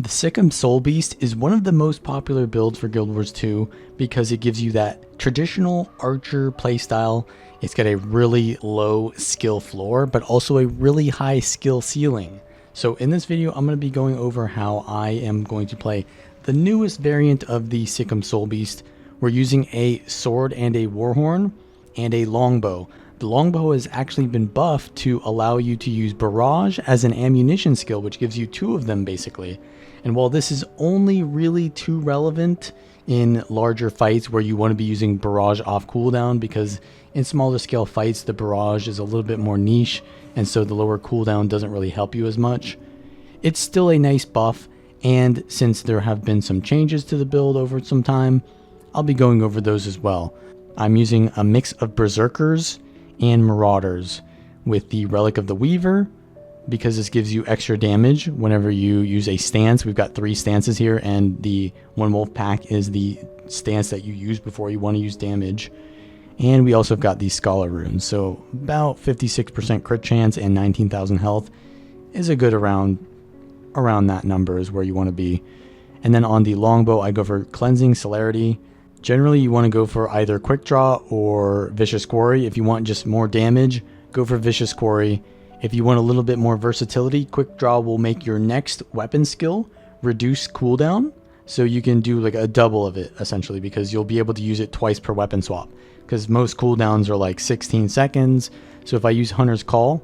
The Sic Em Soulbeast is one of the most popular builds for Guild Wars 2 because it gives you that traditional archer playstyle. It's got a really low skill floor, but also a really high skill ceiling. So in this video, I'm going to be going over how I am going to play the newest variant of the Sic Em Soulbeast. We're using a sword and a warhorn and a longbow. The longbow has actually been buffed to allow you to use barrage as an ammunition skill, which gives you 2 of them basically. And while this is only really too relevant in larger fights where you want to be using barrage off cooldown, because in smaller scale fights the barrage is a little bit more niche, and so the lower cooldown doesn't really help you as much, it's still a nice buff. And since there have been some changes to the build over some time, I'll be going over those as well. I'm using a mix of berserkers and marauders with the Relic of the Weaver, because this gives you extra damage whenever you use a stance. We've got 3 stances here, and the one wolf pack is the stance that you use before you want to use damage. And we also have got these scholar runes, so about 56% crit chance and 19,000 health is a good around that number is where you want to be. And then on the longbow, I go for cleansing celerity. Generally you want to go for either quick draw or vicious quarry. If you want just more damage, go for vicious quarry. If you want a little bit more versatility, quick draw will make your next weapon skill reduce cooldown, so you can do like a double of it essentially, because you'll be able to use it twice per weapon swap, because most cooldowns are like 16 seconds. So if I use Hunter's Call,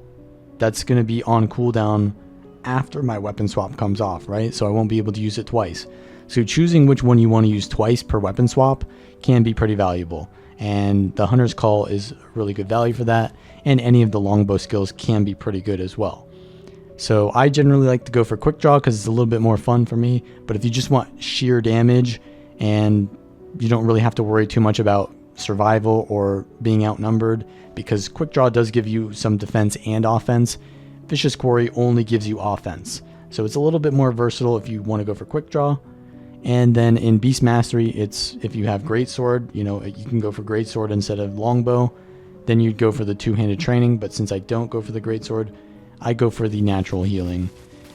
that's going to be on cooldown after my weapon swap comes off, right? So I won't be able to use it twice. So choosing which one you want to use twice per weapon swap can be pretty valuable, and the Hunter's Call is really good value for that, and any of the longbow skills can be pretty good as well. So I generally like to go for quick draw because it's a little bit more fun for me, but if you just want sheer damage and you don't really have to worry too much about survival or being outnumbered, because quick draw does give you some defense and offense, vicious quarry only gives you offense. So it's a little bit more versatile if you want to go for quick draw. And then in Beast Mastery, it's if you have Greatsword, you can go for Greatsword instead of Longbow. Then you'd go for the two-handed training, but since I don't go for the Greatsword, I go for the natural healing.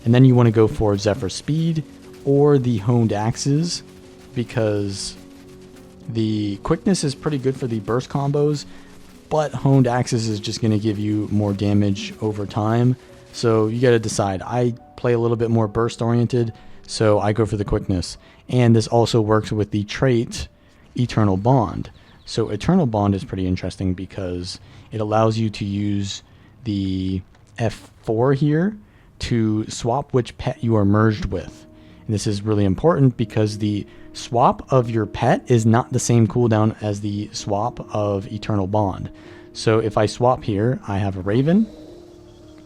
And then you want to go for Zephyr Speed or the Honed Axes, because the quickness is pretty good for the burst combos, but Honed Axes is just going to give you more damage over time. So you got to decide. I play a little bit more burst oriented, so I go for the quickness. And this also works with the trait Eternal Bond. So Eternal Bond is pretty interesting because it allows you to use the F4 here to swap which pet you are merged with. And this is really important because the swap of your pet is not the same cooldown as the swap of Eternal Bond. So if I swap here, I have a Raven,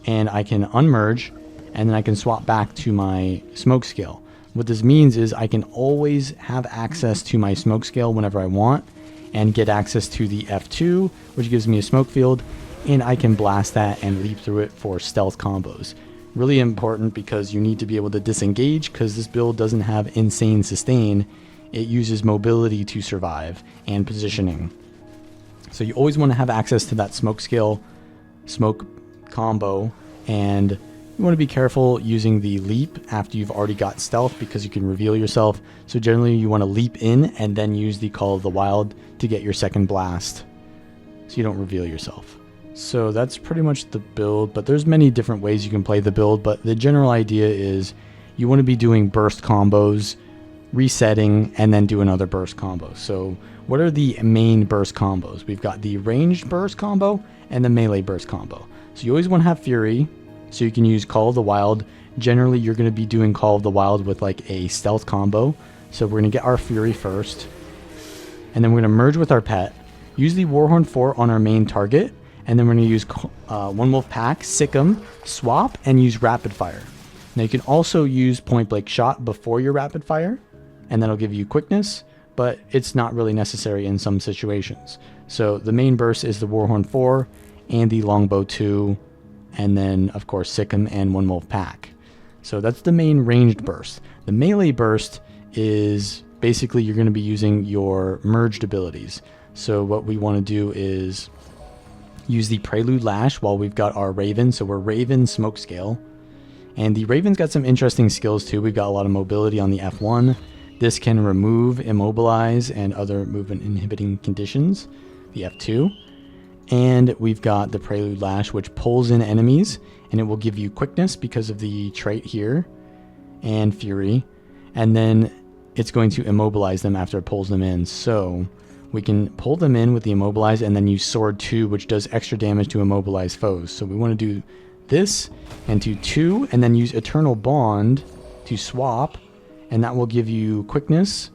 and I can unmerge, and then I can swap back to my smoke scale. What this means is I can always have access to my smoke scale whenever I want, and get access to the F2, which gives me a smoke field, and I can blast that and leap through it for stealth combos. Really important because you need to be able to disengage, because this build doesn't have insane sustain. It uses mobility to survive and positioning. So you always want to have access to that smoke scale, smoke combo, and you want to be careful using the leap after you've already got stealth, because you can reveal yourself. So generally you want to leap in and then use the Call of the Wild to get your second blast, so you don't reveal yourself. So that's pretty much the build, but there's many different ways you can play the build, but the general idea is you want to be doing burst combos, resetting, and then do another burst combo. So what are the main burst combos? We've got the ranged burst combo and the melee burst combo. So you always want to have Fury, so you can use Call of the Wild. Generally, you're going to be doing Call of the Wild with like a stealth combo. So we're going to get our Fury first, and then we're going to merge with our pet, use the Warhorn 4 on our main target, and then we're going to use One Wolf Pack, Sic Em, swap, and use Rapid Fire. Now you can also use Point Blank Shot before your Rapid Fire, and that'll give you quickness, but it's not really necessary in some situations. So the main burst is the Warhorn 4 and the Longbow 2, and then of course Sic Em and One Wolf Pack. So that's the main ranged burst. The melee burst is basically you're going to be using your merged abilities. So what we want to do is use the Prelude Lash while we've got our Raven. So we're Raven Smoke Scale, And the Raven's got some interesting skills too. We've got a lot of mobility on the F1. This can remove, immobilize, and other movement inhibiting conditions, the F2. And we've got the Prelude Lash, which pulls in enemies, and it will give you quickness because of the trait here, and Fury. And then it's going to immobilize them after it pulls them in. So we can pull them in with the immobilize and then use Sword 2, which does extra damage to immobilize foes. So we want to do this and do 2, and then use Eternal Bond to swap, and that will give you quickness.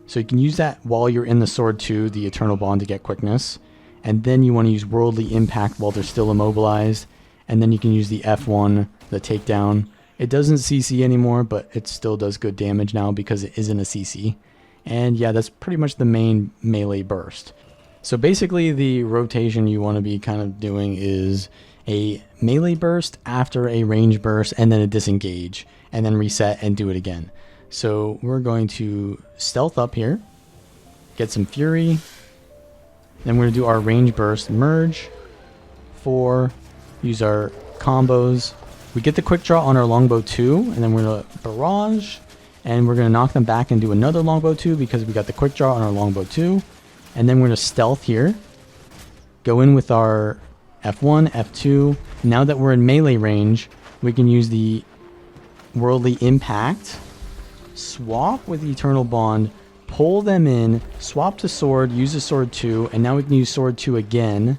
So you can use that while you're in the Sword 2, the Eternal Bond, to get quickness. And then you want to use Worldly Impact while they're still immobilized. And then you can use the F1, the takedown. It doesn't CC anymore, but it still does good damage now because it isn't a CC. And yeah, that's pretty much the main melee burst. So basically the rotation you want to be kind of doing is a melee burst after a range burst, and then a disengage, and then reset and do it again. So we're going to stealth up here, get some Fury, then we're going to do our range burst, merge, 4, use our combos. We get the quick draw on our longbow 2, and then we're going to barrage, and we're going to knock them back and do another longbow 2 because we got the quick draw on our longbow 2. And then we're going to stealth here, go in with our F1, F2. Now that we're in melee range, we can use the Worldly Impact, swap with Eternal Bond, pull them in, swap to Sword, use the Sword 2, and now we can use Sword 2 again.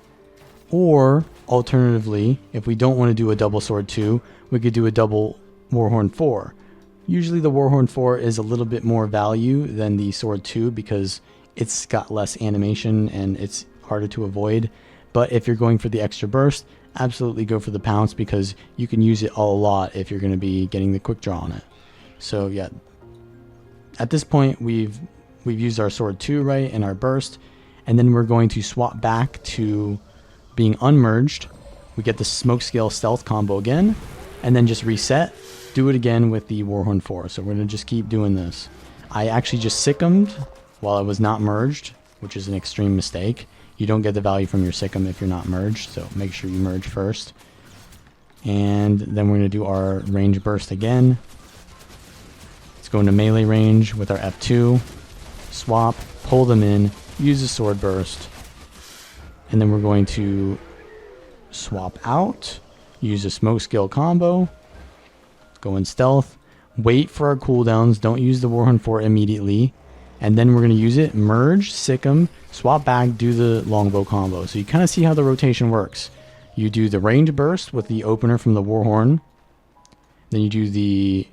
Or alternatively, if we don't want to do a double Sword 2, we could do a double Warhorn 4. Usually the Warhorn 4 is a little bit more value than the Sword 2 because it's got less animation and it's harder to avoid. But if you're going for the extra burst, absolutely go for the Pounce because you can use it a lot if you're going to be getting the quick draw on it. So yeah, at this point we've used our Sword 2, right, and our burst, and then we're going to swap back to being unmerged. We get the Smoke Scale Stealth combo again, and then just reset, do it again with the Warhorn 4. So we're going to just keep doing this. I actually just Sic Em'd while I was not merged, which is an extreme mistake. You don't get the value from your Sic Em if you're not merged, so make sure you merge first. And then we're going to do our range burst again. Let's go into melee range with our F2, swap, pull them in, use the sword burst, and then we're going to swap out, use a smoke scale combo, go in stealth, wait for our cooldowns, don't use the Warhorn 4 immediately, and then we're going to use it, merge, Sic Em, swap back, do the longbow combo. So you kind of see how the rotation works. You do the range burst with the opener from the Warhorn, then you do the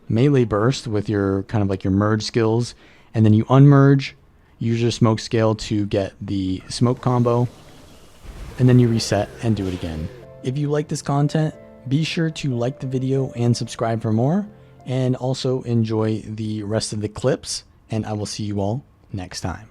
melee burst with your kind of like your merge skills, and then you unmerge, use your smoke scale to get the smoke combo, and then you reset and do it again. If you like this content, be sure to like the video and subscribe for more, and also enjoy the rest of the clips, and I will see you all next time.